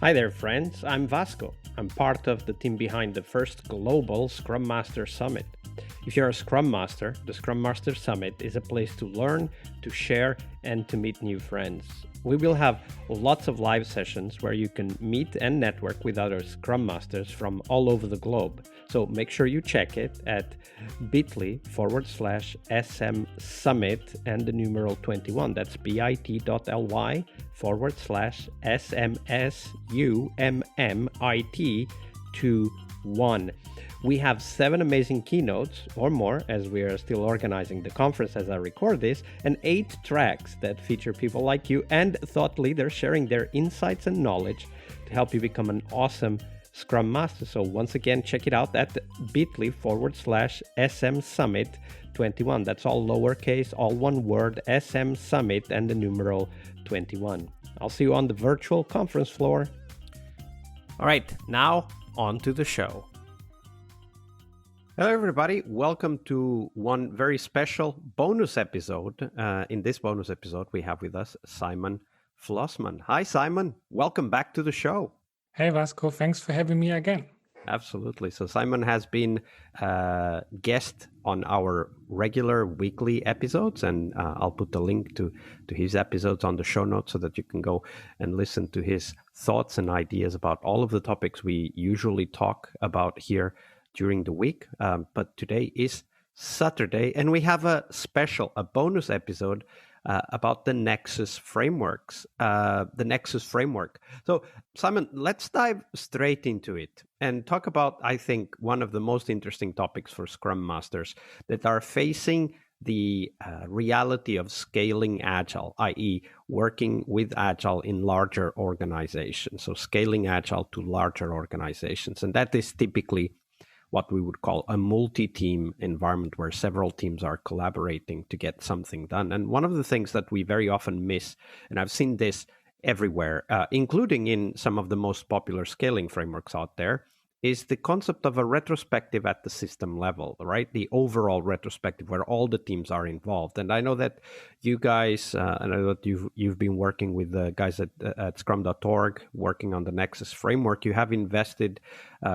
Hi there, friends. I'm Vasco. I'm part of the team behind the first global Scrum Master Summit. If you're a Scrum Master, the Scrum Master Summit is a place to learn, to share, and to meet new friends. We will have lots of live sessions where you can meet and network with other Scrum Masters from all over the globe. So make sure you check it at bit.ly/SM Summit and the numeral 21. That's bit.ly/SMSUMMIT21. We have 7 amazing keynotes or more, as we are still organizing the conference as I record this, and 8 tracks that feature people like you and thought leaders sharing their insights and knowledge to help you become an awesome Scrum Master. So once again, check it out at bit.ly/SM Summit 21. That's all lowercase, all one word, SM Summit and the numeral 21. I'll see you on the virtual conference floor. All right, now on to the show. Hello, everybody. Welcome to one very special bonus episode. In this bonus episode, we have with us Simon Flossmann. Hi, Simon. Welcome back to the show. Hey, Vasco. Thanks for having me again. Absolutely. So Simon has been a guest on our regular weekly episodes, and I'll put the link to his episodes on the show notes so that you can go and listen to his thoughts and ideas about all of the topics we usually talk about here during the week. But today is Saturday, and we have a bonus episode about the Nexus frameworks, the Nexus framework. So, Simon, let's dive straight into it and talk about, I think, one of the most interesting topics for Scrum Masters that are facing the reality of scaling Agile, i.e. working with Agile in larger organizations. So scaling Agile to larger organizations. And that is typically what we would call a multi-team environment where several teams are collaborating to get something done. And one of the things that we very often miss, and I've seen this everywhere, including in some of the most popular scaling frameworks out there, is the concept of a retrospective at the system level, right? The overall retrospective where all the teams are involved. And I know that you guys, and I know that you've been working with the guys at Scrum.org, working on the Nexus framework. You have invested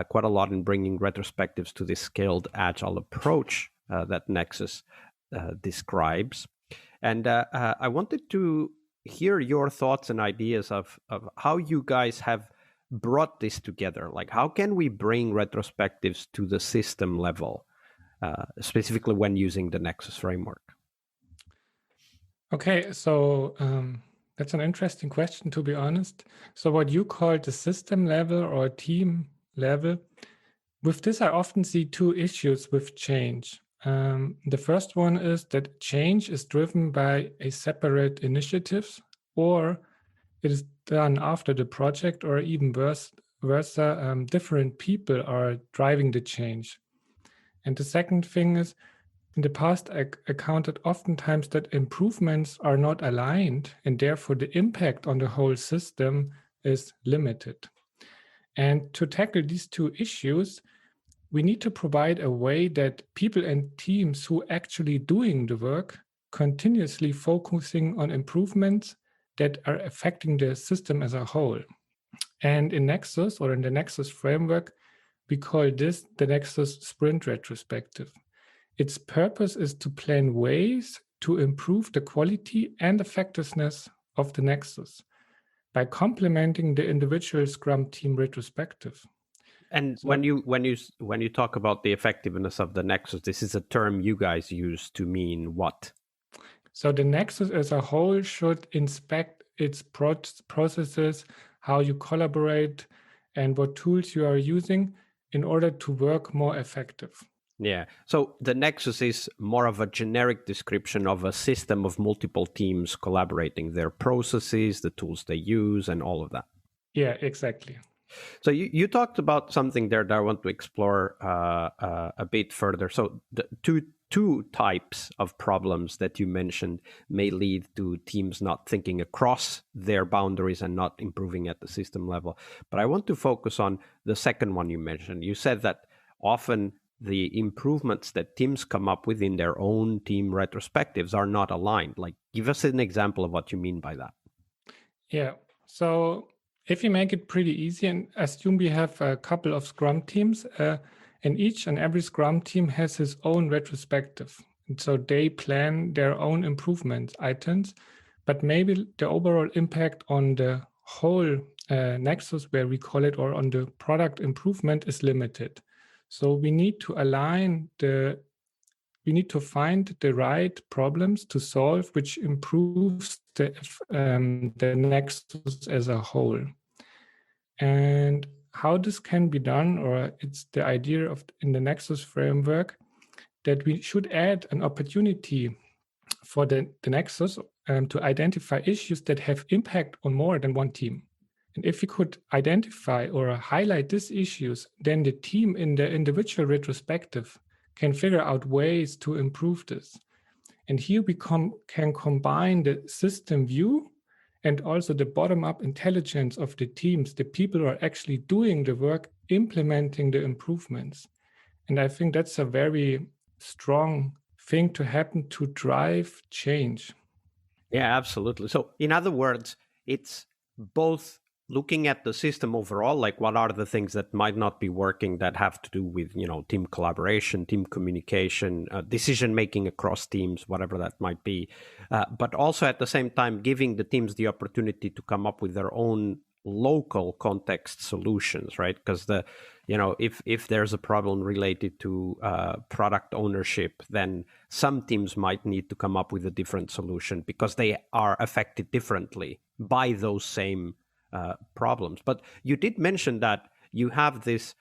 quite a lot in bringing retrospectives to this scaled Agile approach that Nexus describes. And I wanted to hear your thoughts and ideas of how you guys have brought this together. Like, how can we bring retrospectives to the system level, specifically when using the Nexus framework? Okay, so that's an interesting question, to be honest. So what you call the system level or team level, with this I often see 2 issues with change. The first one is that change is driven by a separate initiatives, or it is done after the project, or even versa, different people are driving the change. And the second thing is, in the past, I counted oftentimes that improvements are not aligned, and therefore the impact on the whole system is limited. And to tackle these 2 issues, we need to provide a way that people and teams who actually doing the work continuously focusing on improvements that are affecting the system as a whole. And in Nexus, or in the Nexus framework, we call this the Nexus Sprint Retrospective. Its purpose is to plan ways to improve the quality and effectiveness of the Nexus by complementing the individual Scrum team retrospective. And so, when you talk about the effectiveness of the Nexus, this is a term you guys use to mean what? So the Nexus as a whole should inspect its processes, how you collaborate, and what tools you are using in order to work more effective. Yeah. So the Nexus is more of a generic description of a system of multiple teams collaborating, their processes, the tools they use, and all of that. Yeah, exactly. So you talked about something there that I want to explore a bit further. So the two types of problems that you mentioned may lead to teams not thinking across their boundaries and not improving at the system level. But I want to focus on the second one you mentioned. You said that often the improvements that teams come up with in their own team retrospectives are not aligned. Like, give us an example of what you mean by that. Yeah. So If you make it pretty easy and assume we have a couple of Scrum teams, and each and every Scrum team has its own retrospective. And so they plan their own improvement items, but maybe the overall impact on the whole Nexus, where we call it, or on the product improvement is limited. So we need to we need to find the right problems to solve, which improves the Nexus as a whole. And how this can be done, or it's the idea of in the Nexus framework that we should add an opportunity for the Nexus to identify issues that have impact on more than one team. And if we could identify or highlight these issues, then the team in the individual retrospective can figure out ways to improve this. And here we can combine the system view and also the bottom-up intelligence of the teams, the people who are actually doing the work, implementing the improvements. And I think that's a very strong thing to happen to drive change. Yeah, absolutely. So in other words, it's both looking at the system overall, like what are the things that might not be working that have to do with, team collaboration, team communication, decision making across teams, whatever that might be. But also at the same time, giving the teams the opportunity to come up with their own local context solutions, right? Because if there's a problem related to product ownership, then some teams might need to come up with a different solution because they are affected differently by those same problems. But you did mention that you have this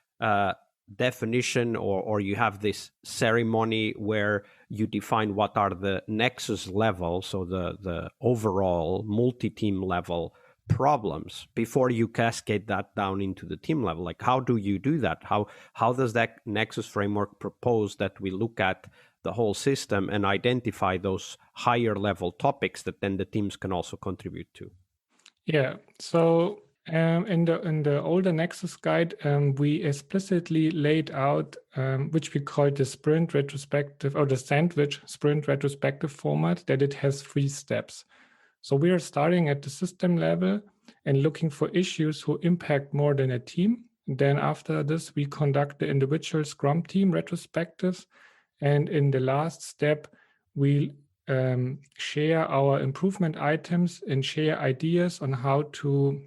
definition or you have this ceremony where you define what are the Nexus level, so the overall multi-team level problems before you cascade that down into the team level. Like, how do you do that? How does that Nexus framework propose that we look at the whole system and identify those higher level topics that then the teams can also contribute to? Yeah. So in the older Nexus guide, we explicitly laid out which we call the sprint retrospective, or the sandwich sprint retrospective format, that it has 3 steps. So we are starting at the system level and looking for issues who impact more than a team. Then after this, we conduct the individual Scrum team retrospectives. And in the last step, we share our improvement items and share ideas on how to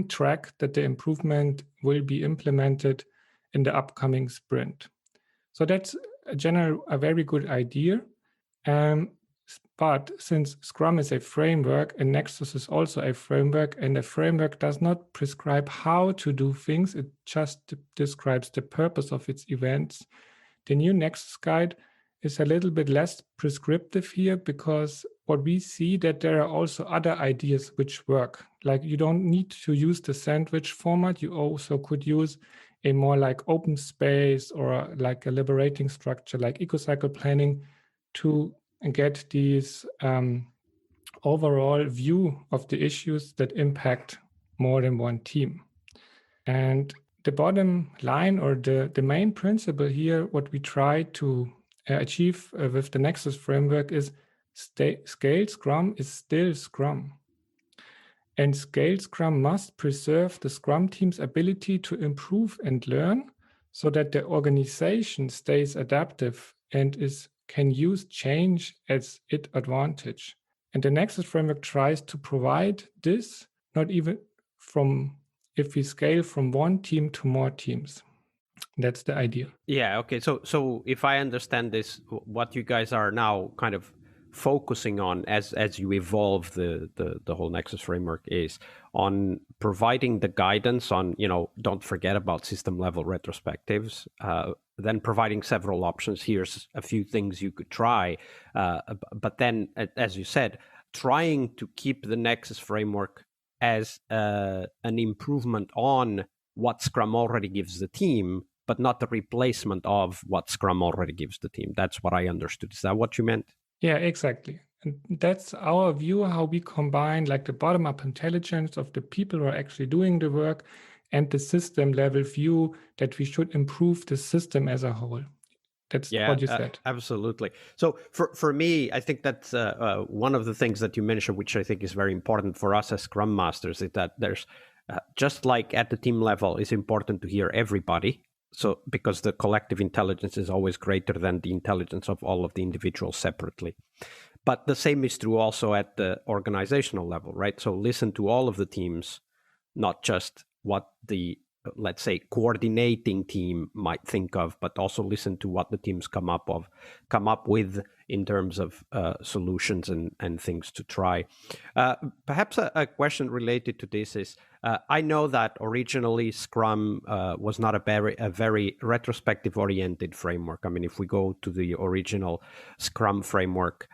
track that the improvement will be implemented in the upcoming sprint. So that's a very good idea. But since Scrum is a framework and Nexus is also a framework, and a framework does not prescribe how to do things, it just describes the purpose of its events, the new Nexus guide is a little bit less prescriptive here, because what we see that there are also other ideas which work. Like, you don't need to use the sandwich format. You also could use a more like open space or like a liberating structure like eco-cycle planning to get these overall view of the issues that impact more than one team. And the bottom line, or the main principle here, what we try to achieve with the Nexus framework is scaled Scrum is still Scrum. And scaled Scrum must preserve the Scrum team's ability to improve and learn so that the organization stays adaptive and can use change as its advantage. And the Nexus framework tries to provide this, not even if we scale from one team to more teams. That's the idea. Yeah, okay. So if I understand this, what you guys are now kind of focusing on as you evolve the whole Nexus framework is on providing the guidance on, don't forget about system level retrospectives, then providing several options. Here's a few things you could try. But then, as you said, trying to keep the Nexus framework as an improvement on what Scrum already gives the team, but not the replacement of what Scrum already gives the team. That's what I understood. Is that what you meant? Yeah, exactly. And that's our view, how we combine like the bottom-up intelligence of the people who are actually doing the work and the system level view that we should improve the system as a whole. That's Yeah, what you said. absolutely. So for me, I think that's one of the things that you mentioned, which I think is very important for us as Scrum Masters, is that there's just like at the team level, it's important to hear everybody. So because the collective intelligence is always greater than the intelligence of all of the individuals separately. But the same is true also at the organizational level, right? So listen to all of the teams, not just what the, let's say, coordinating team might think of, but also listen to what the teams come up with in terms of solutions and things to try. Perhaps a question related to this is, I know that originally Scrum was not a very retrospective oriented framework. I mean, if we go to the original Scrum framework,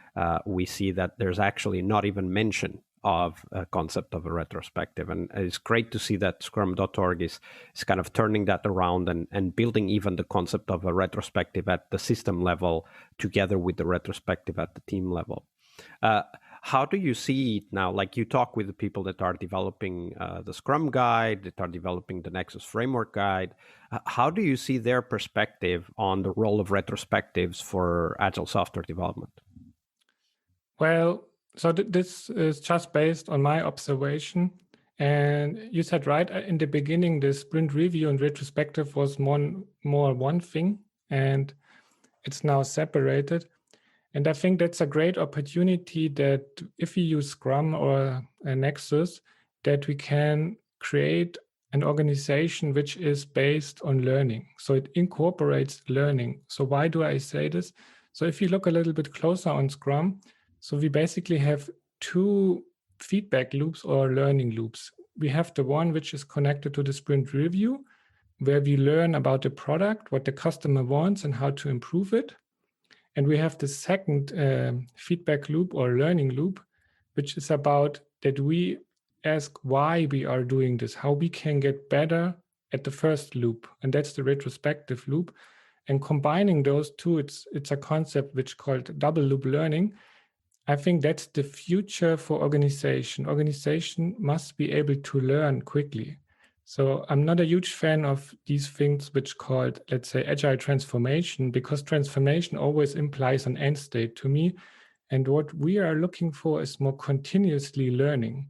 we see that there's actually not even mention of a concept of a retrospective. And it's great to see that scrum.org is kind of turning that around and building even the concept of a retrospective at the system level together with the retrospective at the team level. How do you see it now? Like, you talk with the people that are developing the Scrum guide, that are developing the Nexus Framework guide. How do you see their perspective on the role of retrospectives for agile software development? Well, so this is just based on my observation. And you said right in the beginning, the sprint review and retrospective was more one thing, and it's now separated. And I think that's a great opportunity that if we use Scrum or a Nexus, that we can create an organization which is based on learning. So it incorporates learning. So why do I say this? So if you look a little bit closer on Scrum, so we basically have two feedback loops or learning loops. We have the one which is connected to the sprint review, where we learn about the product, what the customer wants, and how to improve it. And we have the second feedback loop or learning loop, which is about that we ask why we are doing this, how we can get better at the first loop. And that's the retrospective loop. And combining those two, it's a concept which is called double loop learning. I think that's the future for organization. Organization must be able to learn quickly. So I'm not a huge fan of these things which called, let's say, agile transformation, because transformation always implies an end state to me. And what we are looking for is more continuously learning.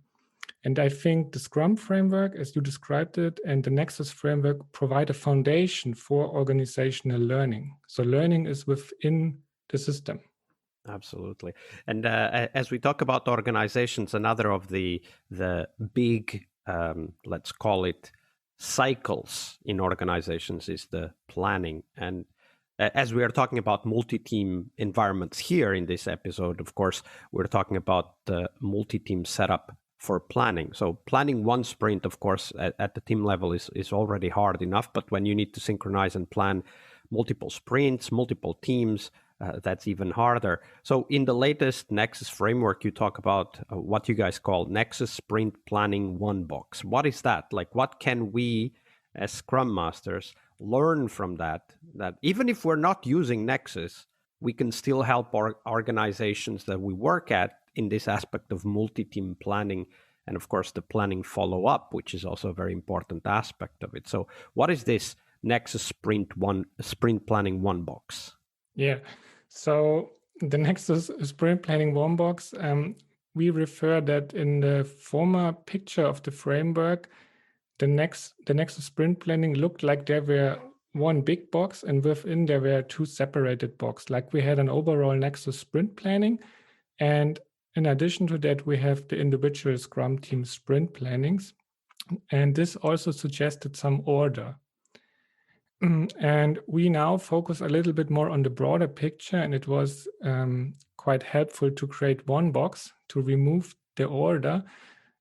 And I think the Scrum framework, as you described it, and the Nexus framework provide a foundation for organizational learning. So learning is within the system. Absolutely. And as we talk about organizations, another of the big, let's call it, cycles in organizations is the planning. And as we are talking about multi-team environments here in this episode, of course, we're talking about the multi-team setup for planning. So planning one sprint, of course, at the team level is already hard enough. But when you need to synchronize and plan multiple sprints, multiple teams, that's even harder. So in the latest Nexus framework, you talk about what you guys call Nexus Sprint Planning One Box. What is that? Like, what can we as Scrum Masters learn from that? That even if we're not using Nexus, we can still help our organizations that we work at in this aspect of multi-team planning. And of course, the planning follow-up, which is also a very important aspect of it. So what is this Nexus Sprint Planning One Box? Yeah. So the Nexus Sprint Planning One Box, we refer that in the former picture of the framework, the Nexus Sprint Planning looked like there were one big box, and within there were two separated boxes. Like we had an overall Nexus Sprint Planning, and in addition to that, we have the individual Scrum team sprint plannings. And this also suggested some order. And we now focus a little bit more on the broader picture, and it was quite helpful to create one box to remove the order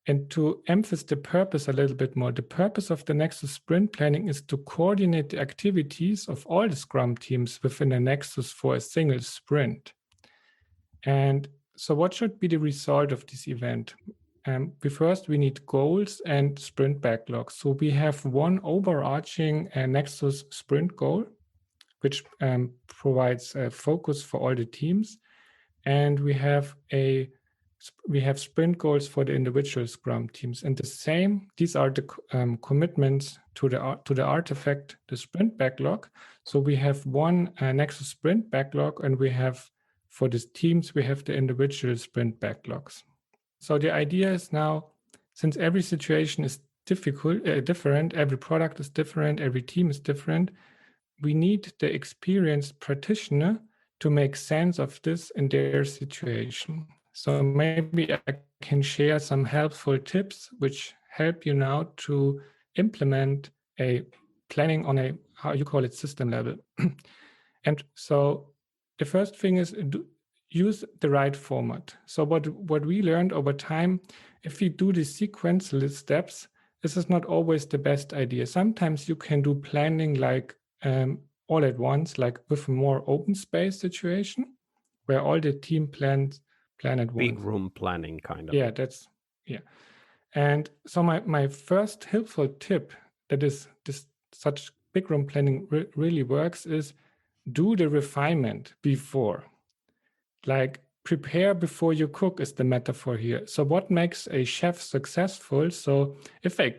and to emphasize the purpose a little bit more. The purpose of the Nexus Sprint Planning is to coordinate the activities of all the Scrum teams within a Nexus for a single sprint. And so what should be the result of this event? First, we need goals and sprint backlogs. So we have one overarching Nexus sprint goal, which provides a focus for all the teams. And we have a we have sprint goals for the individual Scrum teams, and the same. These are the commitments to the artifact, the sprint backlog. So we have one Nexus sprint backlog, and we have for the teams we have the individual sprint backlogs. So the idea is now, since every situation is different, every product is different, every team is different, we need the experienced practitioner to make sense of this in their situation. So maybe I can share some helpful tips which help you now to implement a planning on a, how you call it, system level. And so the first thing is use the right format. So what we learned over time, if we do the sequential steps, this is not always the best idea. Sometimes you can do planning like all at once, like with a more open space situation, where all the team plan at once. Big room planning, kind of. Yeah, yeah. And so my first helpful tip that is this such big room planning really works is do the refinement before. Like prepare before you cook is the metaphor here. So what makes a chef successful? So if a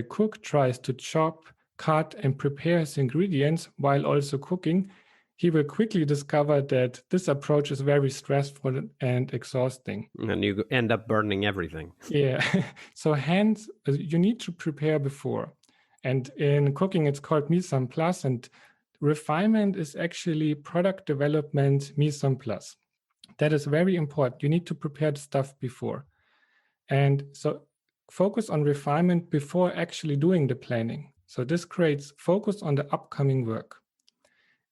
cook tries to chop, cut, and prepare his ingredients while also cooking, he will quickly discover that this approach is very stressful and exhausting. And you end up burning everything. Yeah. So hence, you need to prepare before. And in cooking, it's called mise en place. And refinement is actually product development mise en place. That is very important. You need to prepare the stuff before. And so focus on refinement before actually doing the planning. So this creates focus on the upcoming work.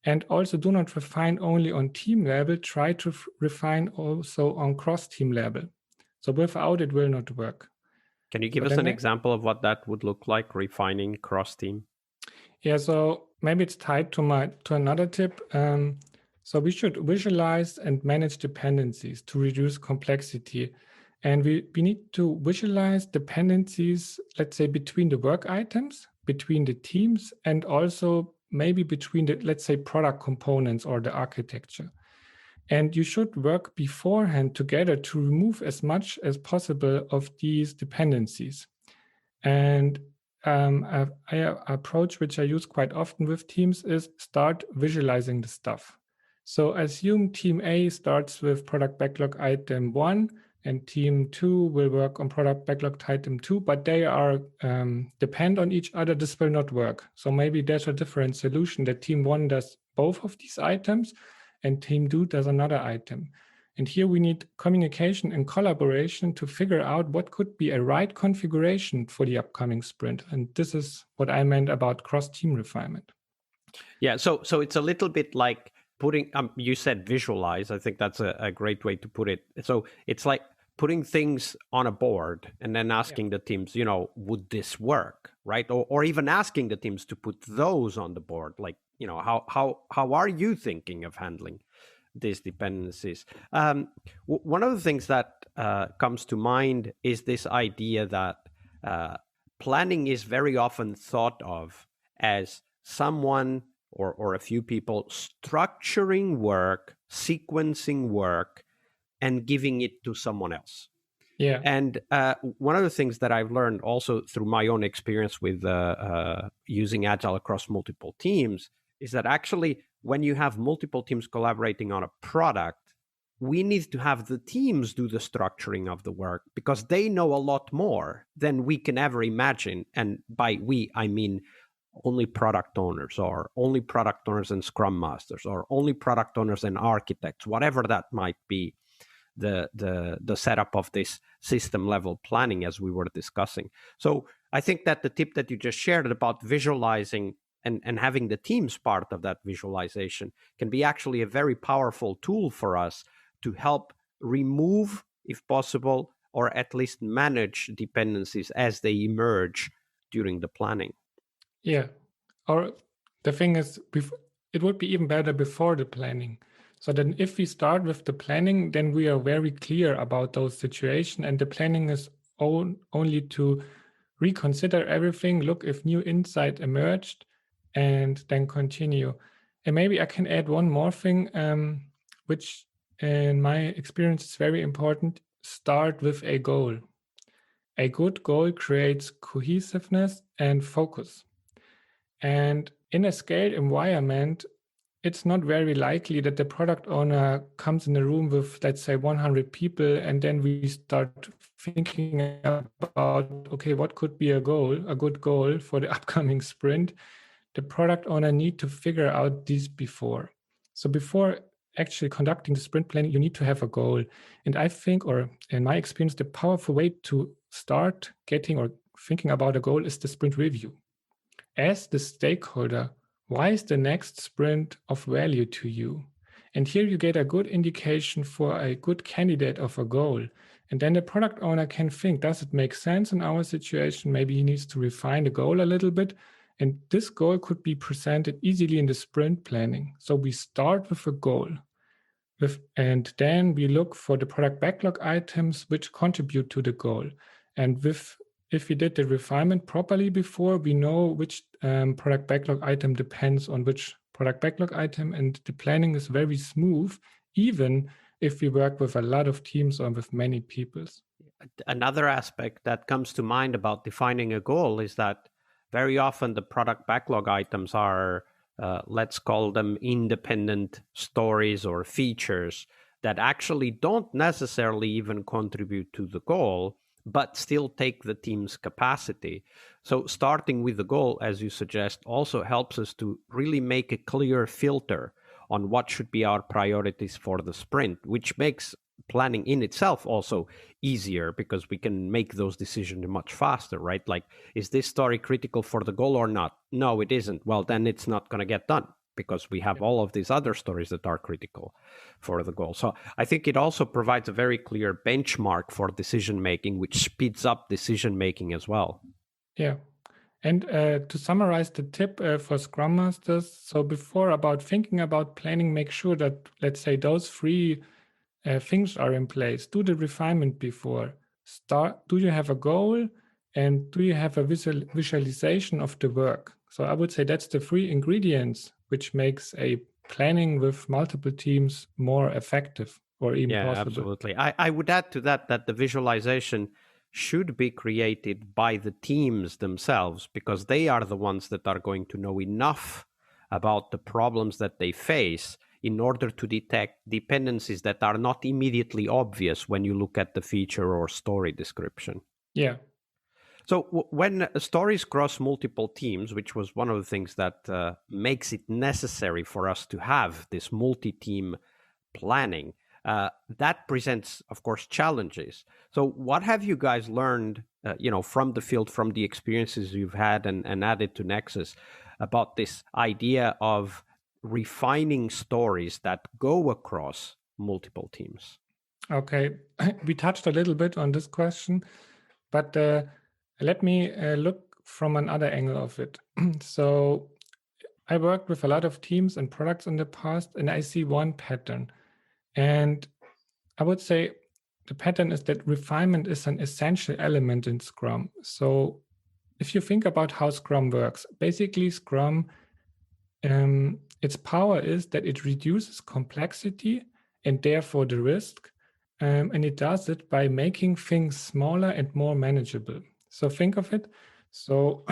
And also do not refine only on team level, try to refine also on cross-team level. So without it will not work. Can you give us an example of what that would look like, refining cross-team? Yeah, so maybe it's tied to another tip. So we should visualize and manage dependencies to reduce complexity. And we need to visualize dependencies, let's say, between the work items, between the teams, and also maybe between the, let's say, product components or the architecture. And you should work beforehand together to remove as much as possible of these dependencies. And an approach which I use quite often with teams is start visualizing the stuff. So assume team A starts with product backlog item 1 and team 2 will work on product backlog item 2, but they are depend on each other. This will not work. So maybe there's a different solution that team 1 does both of these items and team 2 does another item. And here we need communication and collaboration to figure out what could be a right configuration for the upcoming sprint. And this is what I meant about cross-team refinement. Yeah, so it's a little bit like putting, you said visualize. I think that's a great way to put it. So it's like putting things on a board and then asking the teams, would this work, right? Or even asking the teams to put those on the board. Like, how are you thinking of handling these dependencies? One of the things that comes to mind is this idea that planning is very often thought of as someone or a few people structuring work, sequencing work, and giving it to someone else. Yeah. And one of the things that I've learned also through my own experience with using Agile across multiple teams is that actually when you have multiple teams collaborating on a product, we need to have the teams do the structuring of the work because they know a lot more than we can ever imagine. And by we, I mean only product owners or only product owners and Scrum Masters or only product owners and architects, whatever that might be, the setup of this system level planning as we were discussing. So I think that the tip that you just shared about visualizing and having the teams part of that visualization can be actually a very powerful tool for us to help remove, if possible, or at least manage dependencies as they emerge during the planning. Yeah. Or the thing is, it would be even better before the planning. So then if we start with the planning, then we are very clear about those situations. And the planning is only to reconsider everything, look if new insight emerged, and then continue. And maybe I can add one more thing, which in my experience is very important. start with a goal. A good goal creates cohesiveness and focus. And in a scaled environment, it's not very likely that the product owner comes in a room with, let's say, 100 people, and then we start thinking about, okay, what could be a good goal for the upcoming sprint? The product owner need to figure out these before. So before actually conducting the sprint planning, you need to have a goal. And I think, or in my experience, the powerful way to start getting or thinking about a goal is the sprint review. As the stakeholder, why is the next sprint of value to you? And here you get a good indication for a good candidate of a goal. And then the product owner can think, does it make sense in our situation? Maybe he needs to refine the goal a little bit. And this goal could be presented easily in the sprint planning. So we start with a goal. And then we look for the product backlog items which contribute to the goal. And if we did the refinement properly before, we know which product backlog item depends on which product backlog item, and the planning is very smooth, even if we work with a lot of teams or with many people. Another aspect that comes to mind about defining a goal is that very often the product backlog items are, let's call them independent stories or features that actually don't necessarily even contribute to the goal, but still take the team's capacity. So starting with the goal, as you suggest, also helps us to really make a clear filter on what should be our priorities for the sprint, which makes planning in itself also easier because we can make those decisions much faster, right? Like, is this story critical for the goal or not? No, it isn't. Well, then it's not going to get done because we have all of these other stories that are critical for the goal. So I think it also provides a very clear benchmark for decision making, which speeds up decision making as well. Yeah. And to summarize the tip for Scrum Masters, so before about thinking about planning, make sure that, let's say, those three things are in place. Do the refinement before. Do you have a goal? And do you have a visualization of the work? So I would say that's the three ingredients which makes a planning with multiple teams more effective or even possible. Absolutely. I would add to that the visualization should be created by the teams themselves, because they are the ones that are going to know enough about the problems that they face in order to detect dependencies that are not immediately obvious when you look at the feature or story description. Yeah. So when stories cross multiple teams, which was one of the things that makes it necessary for us to have this multi-team planning, that presents, of course, challenges. So what have you guys learned, from the field, from the experiences you've had and added to Nexus about this idea of refining stories that go across multiple teams? Okay, we touched a little bit on this question, but let me look from another angle of it. So I worked with a lot of teams and products in the past, and I see one pattern. And I would say the pattern is that refinement is an essential element in Scrum. So if you think about how Scrum works, basically Scrum, its power is that it reduces complexity and therefore the risk. And it does it by making things smaller and more manageable. So think of it. So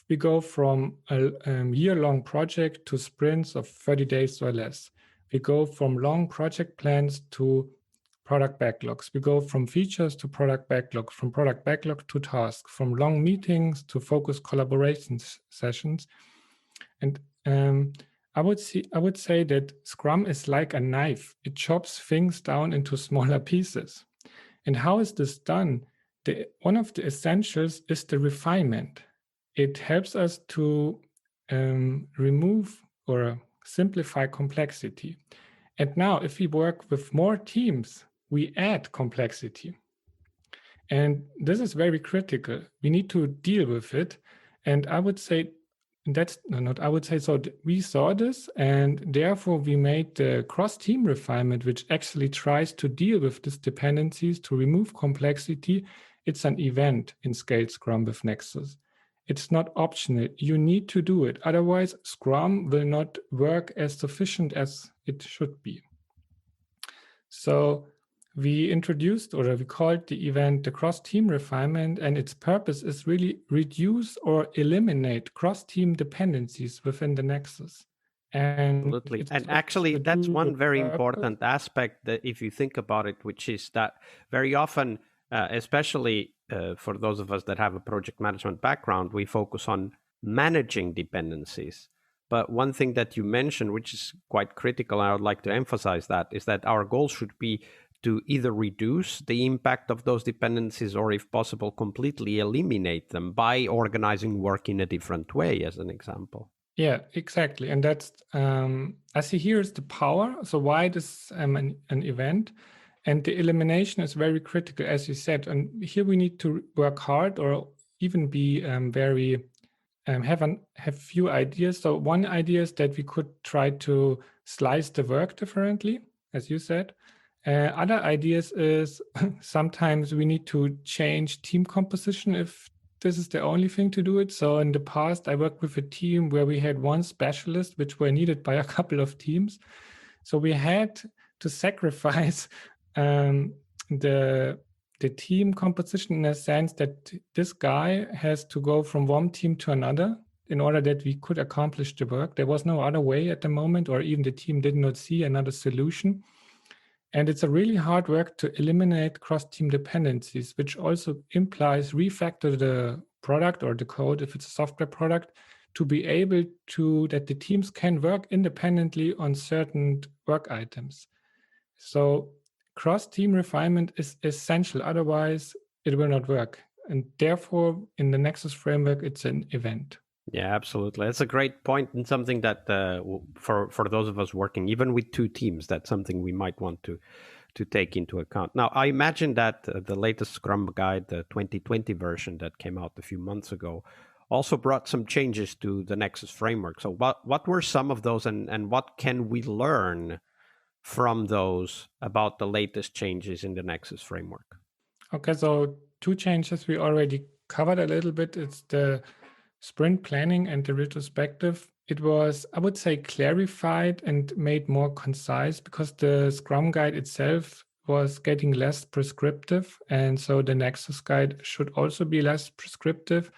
we go from a year-long project to sprints of 30 days or less. We go from long project plans to product backlogs. We go from features to product backlogs, from product backlog to tasks, from long meetings to focused collaboration sessions. And I would say that Scrum is like a knife. It chops things down into smaller pieces. And how is this done? One of the essentials is the refinement. It helps us to remove or simplify complexity. And now, if we work with more teams, we add complexity. And this is very critical. We need to deal with it. And I would say we saw this, and therefore we made the cross-team refinement, which actually tries to deal with these dependencies to remove complexity. It's an event in Scaled Scrum with Nexus. It's not optional. You need to do it. Otherwise, Scrum will not work as sufficient as it should be. So we introduced, or we called the event the cross-team refinement, and its purpose is really reduce or eliminate cross-team dependencies within the Nexus. And Absolutely. it's And also actually, that's due to one very purpose. important aspect that if you think about it, which is that very often, especially for those of us that have a project management background, we focus on managing dependencies. But one thing that you mentioned, which is quite critical, I would like to emphasize that, is that our goal should be to either reduce the impact of those dependencies or, if possible, completely eliminate them by organizing work in a different way, as an example. Yeah, exactly. And that's, I see here is the power. So why this an event? And the elimination is very critical, as you said. And here we need to work hard or even be very, have few ideas. So one idea is that we could try to slice the work differently, as you said. Other ideas is sometimes we need to change team composition if this is the only thing to do it. So in the past, I worked with a team where we had one specialist, which were needed by a couple of teams. So we had to sacrifice the team composition in a sense that this guy has to go from one team to another in order that we could accomplish the work. There was no other way at the moment, or even the team did not see another solution. And it's a really hard work to eliminate cross-team dependencies, which also implies refactor the product or the code, if it's a software product, to be able to, that the teams can work independently on certain work items. So cross-team refinement is essential, otherwise it will not work. And therefore, in the Nexus framework, it's an event. Yeah, absolutely. That's a great point, and something that for those of us working even with two teams, that's something we might want to take into account. Now, I imagine that the latest Scrum Guide, the 2020 version that came out a few months ago, also brought some changes to the Nexus framework. So what were some of those, and what can we learn from those about the latest changes in the Nexus framework? Okay, so two changes we already covered a little bit. It's the sprint planning and the retrospective. It was, I would say, clarified and made more concise because the Scrum Guide itself was getting less prescriptive. And so the Nexus Guide should also be less prescriptive.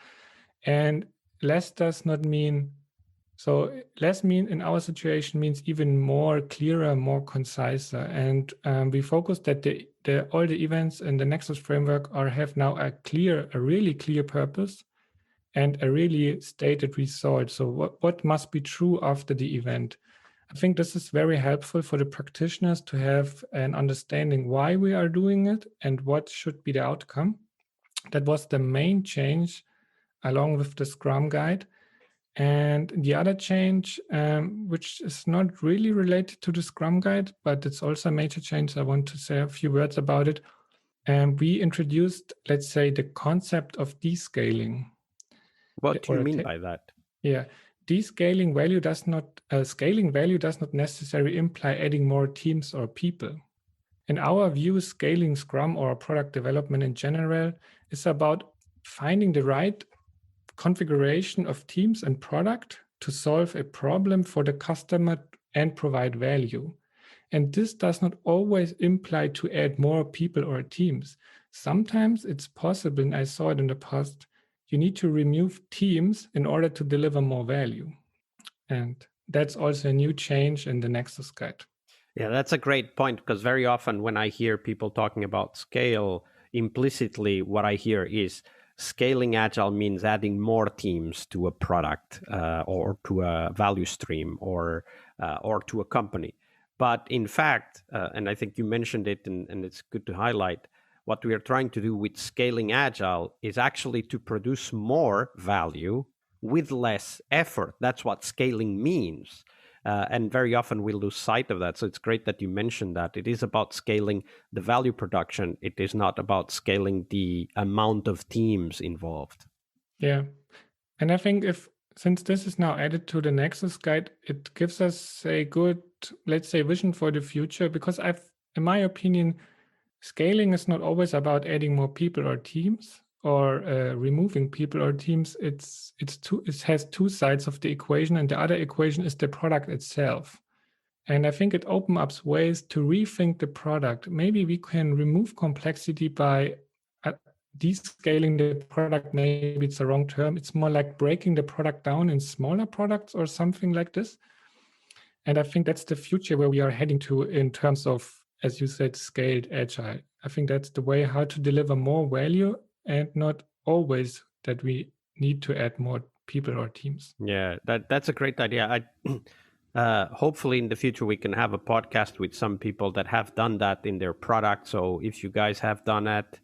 And less does not mean, so less mean in our situation means even more clearer, more concise. And we focused that all the events in the Nexus framework have now a really clear purpose and a really stated result. So what must be true after the event? I think this is very helpful for the practitioners to have an understanding why we are doing it and what should be the outcome. That was the main change along with the Scrum Guide. And the other change, which is not really related to the Scrum Guide, but it's also a major change, I want to say a few words about it. We introduced, let's say, the concept of descaling. What do you mean by that? Yeah, descaling value does not, scaling value does not necessarily imply adding more teams or people. In our view, scaling Scrum or product development in general is about finding the right configuration of teams and product to solve a problem for the customer and provide value. And this does not always imply to add more people or teams. Sometimes it's possible, and I saw it in the past, you need to remove teams in order to deliver more value. And that's also a new change in the Nexus Guide. Yeah, that's a great point, because very often when I hear people talking about scale, implicitly what I hear is scaling agile means adding more teams to a product or to a value stream or to a company. But in fact, and I think you mentioned it, and it's good to highlight, what we are trying to do with scaling agile is actually to produce more value with less effort. That's what scaling means. And very often we lose sight of that. So it's great that you mentioned that. It is about scaling the value production. It is not about scaling the amount of teams involved. Yeah. And I think since this is now added to the Nexus Guide, it gives us a good, let's say, vision for the future, because in my opinion, scaling is not always about adding more people or teams or removing people or teams. It has two sides of the equation, and the other equation is the product itself. And I think it opens up ways to rethink the product. Maybe we can remove complexity by descaling the product. Maybe it's the wrong term. It's more like breaking the product down in smaller products or something like this. And I think that's the future where we are heading to in terms of, as you said, scaled agile. I think that's the way how to deliver more value, and not always that we need to add more people or teams. Yeah, that's a great idea. Hopefully in the future we can have a podcast with some people that have done that in their product. So if you guys have done that,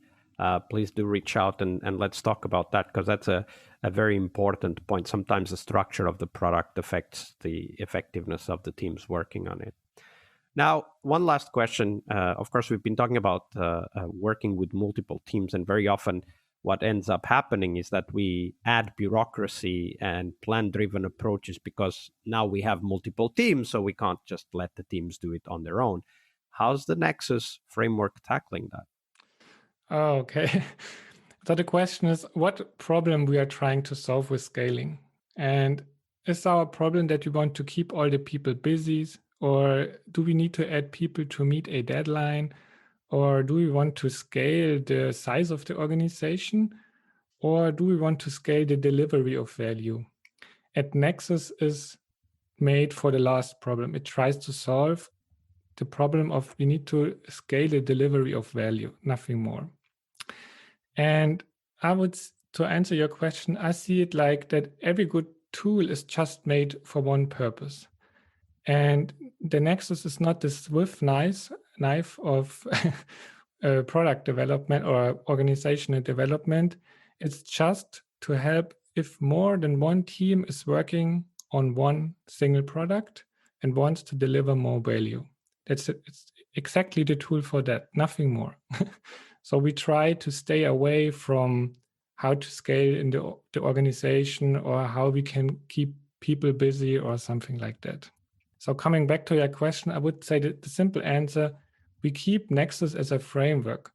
please do reach out and let's talk about that, because that's a very important point. Sometimes the structure of the product affects the effectiveness of the teams working on it. Now, one last question. Of course, we've been talking about working with multiple teams, and very often what ends up happening is that we add bureaucracy and plan-driven approaches because now we have multiple teams, so we can't just let the teams do it on their own. How's the Nexus framework tackling that? Oh, okay. So the question is, what problem we are trying to solve with scaling? And is our problem that we want to keep all the people busy, or do we need to add people to meet a deadline? Or do we want to scale the size of the organization? Or do we want to scale the delivery of value? At Nexus is made for the last problem. It tries to solve the problem of we need to scale the delivery of value, nothing more. And to answer your question, I see it like that every good tool is just made for one purpose. And the Nexus is not this swift knife of product development or organizational development. It's just to help if more than one team is working on one single product and wants to deliver more value. It's exactly the tool for that, nothing more. So we try to stay away from how to scale in the organization or how we can keep people busy or something like that. So coming back to your question, I would say that the simple answer, we keep Nexus as a framework,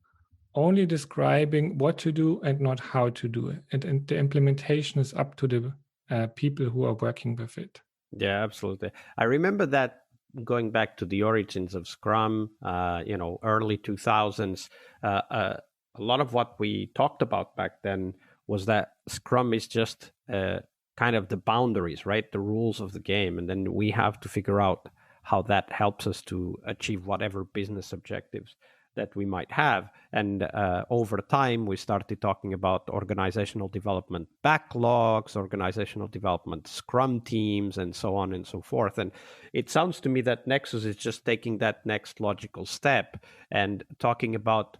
only describing what to do and not how to do it. And the implementation is up to the people who are working with it. Yeah, absolutely. I remember that going back to the origins of Scrum, early 2000s, a lot of what we talked about back then was that Scrum is just kind of the boundaries, right? The rules of the game. And then we have to figure out how that helps us to achieve whatever business objectives that we might have. And over time, we started talking about organizational development backlogs, organizational development Scrum teams, and so on and so forth. And it sounds to me that Nexus is just taking that next logical step and talking about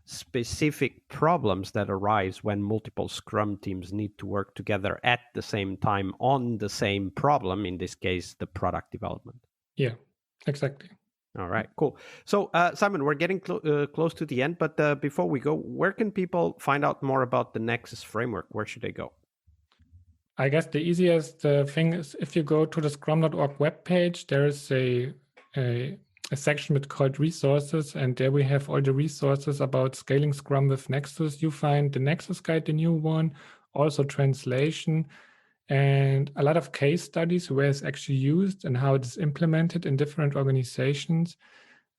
specific problems that arise when multiple Scrum teams need to work together at the same time on the same problem, in this case, the product development. Yeah, exactly. All right, cool. So, Simon, we're getting close to the end, but before we go, where can people find out more about the Nexus framework? Where should they go? I guess the easiest thing is if you go to the scrum.org webpage, there is a section called resources, and there we have all the resources about scaling Scrum with Nexus. You find the Nexus guide, the new one, also translation, and a lot of case studies where it's actually used and how it is implemented in different organizations.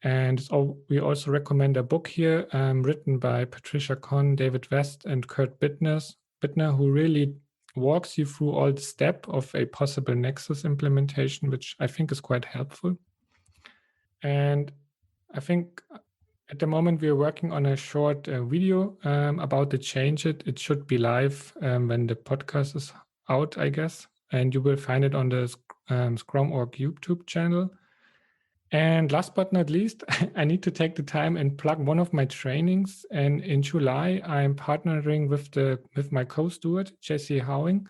And so we also recommend a book here written by Patricia Kohn, David West, and Kurt Bittner, who really walks you through all the steps of a possible Nexus implementation, which I think is quite helpful. And I think at the moment we are working on a short video about the change. It should be live when the podcast is out, I guess. And you will find it on the Scrum.org YouTube channel. And last but not least, I need to take the time and plug one of my trainings. And in July, I'm partnering with my co-steward, Jesse Howing.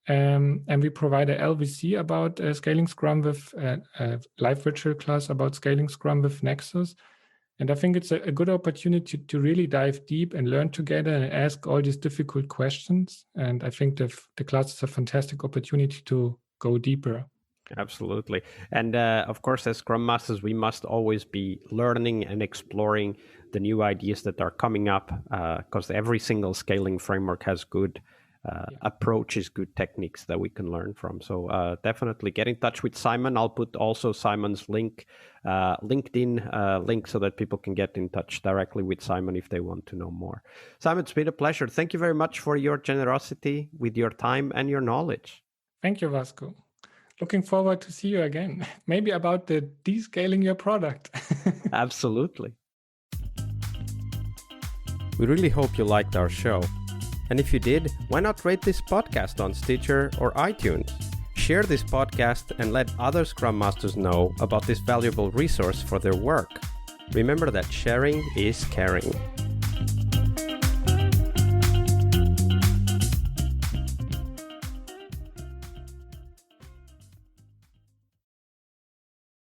And we provide a LVC about scaling Scrum with a live virtual class about scaling Scrum with Nexus. And I think it's a good opportunity to really dive deep and learn together and ask all these difficult questions. And I think the class is a fantastic opportunity to go deeper. Absolutely. And of course, as Scrum Masters, we must always be learning and exploring the new ideas that are coming up, because every single scaling framework has good approaches, good techniques that we can learn from. So definitely get in touch with Simon. I'll put also Simon's link, LinkedIn link, so that people can get in touch directly with Simon if they want to know more. Simon, it's been a pleasure. Thank you very much for your generosity with your time and your knowledge. Thank you, Vasco. Looking forward to see you again. Maybe about the descaling your product. Absolutely. We really hope you liked our show. And if you did, why not rate this podcast on Stitcher or iTunes? Share this podcast and let other Scrum Masters know about this valuable resource for their work. Remember that sharing is caring.